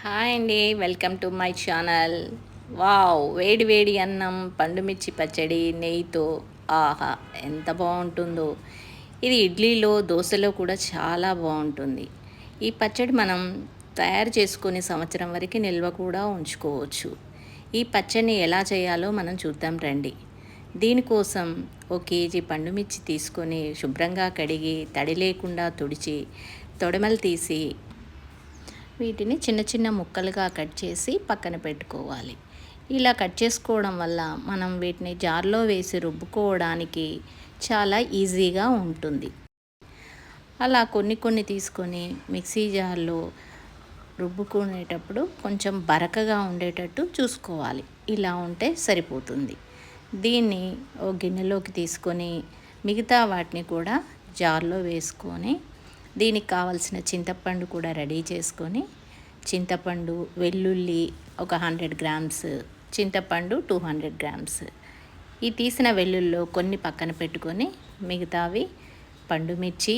Hi అండి, welcome to my channel. Wow, వేడి వేడి అన్నం, పండుమిర్చి పచ్చడి, నెయ్యితో ఆహా ఎంత బాగుంటుందో. ఇది ఇడ్లీలో, దోశలో కూడా చాలా బాగుంటుంది. ఈ పచ్చడి మనం తయారు చేసుకొని సంవత్సరం వరకు నిల్వ కూడా ఉంచుకోవచ్చు. ఈ పచ్చడిని ఎలా చేయాలో మనం చూద్దాం రండి. దీనికోసం ఒక కేజీ పండుమిర్చి తీసుకొని శుభ్రంగా కడిగి తడి లేకుండా తుడిచి తొడమలు తీసి వీటిని చిన్న చిన్న ముక్కలుగా కట్ చేసి పక్కన పెట్టుకోవాలి. ఇలా కట్ చేసుకోవడం వల్ల మనం వీటిని జార్లో వేసి రుబ్బుకోవడానికి చాలా ఈజీగా ఉంటుంది. అలా కొన్ని కొన్ని తీసుకొని మిక్సీ జార్లో రుబ్బుకునేటప్పుడు కొంచెం బరకగా ఉండేటట్టు చూసుకోవాలి. ఇలా ఉంటే సరిపోతుంది. దీన్ని ఓ గిన్నెలోకి తీసుకొని మిగతా వాటిని కూడా జార్లో వేసుకొని దీనికి కావలసిన చింతపండు కూడా రెడీ చేసుకొని చింతపండు, వెల్లుల్లి ఒక 100 గ్రామ్స్, చింతపండు 200 గ్రామ్స్. ఈ తీసిన వెల్లుల్లో కొన్ని పక్కన పెట్టుకొని మిగతావి పండుమిర్చి,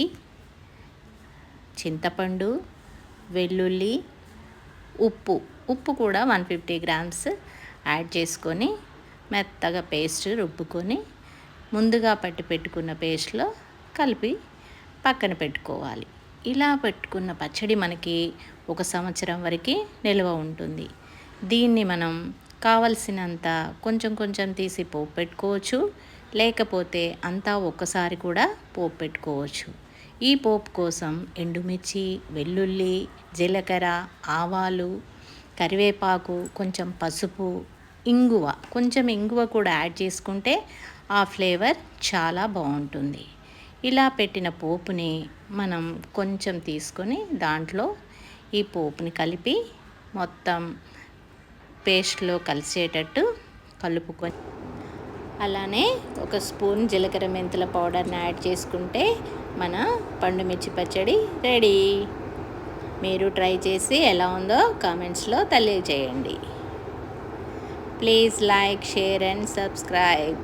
చింతపండు, వెల్లుల్లి, ఉప్పు కూడా 150 గ్రామ్స్ యాడ్ చేసుకొని మెత్తగా పేస్ట్ రుబ్బుకొని ముందుగా పట్టి పెట్టుకున్న పేస్ట్లో కలిపి పక్కన పెట్టుకోవాలి. ఇలా పెట్టుకున్న పచ్చడి మనకి ఒక సంవత్సరం వరకు నిల్వ ఉంటుంది. దీన్ని మనం కావలసినంత కొంచెం కొంచెం తీసి పోపు పెట్టుకోవచ్చు, లేకపోతే అంతా ఒక్కసారి కూడా పోపు పెట్టుకోవచ్చు. ఈ పోపు కోసం ఎండుమిర్చి, వెల్లుల్లి, జీలకర్ర, ఆవాలు, కరివేపాకు, కొంచెం పసుపు, కొంచెం ఇంగువ కూడా యాడ్ చేసుకుంటే ఆ ఫ్లేవర్ చాలా బాగుంటుంది. ఇలా పెట్టిన పోపుని మనం కొంచెం తీసుకొని దాంట్లో ఈ పోపుని కలిపి మొత్తం పేస్ట్లో కలిసేటట్టు కలుపుకొని అలానే ఒక స్పూన్ జీలకర్ర మెంతుల పౌడర్ని యాడ్ చేసుకుంటే మన పండుమిర్చి పచ్చడి రెడీ. మీరు ట్రై చేసి ఎలా ఉందో కామెంట్స్లో తెలియజేయండి. Please like, share and subscribe.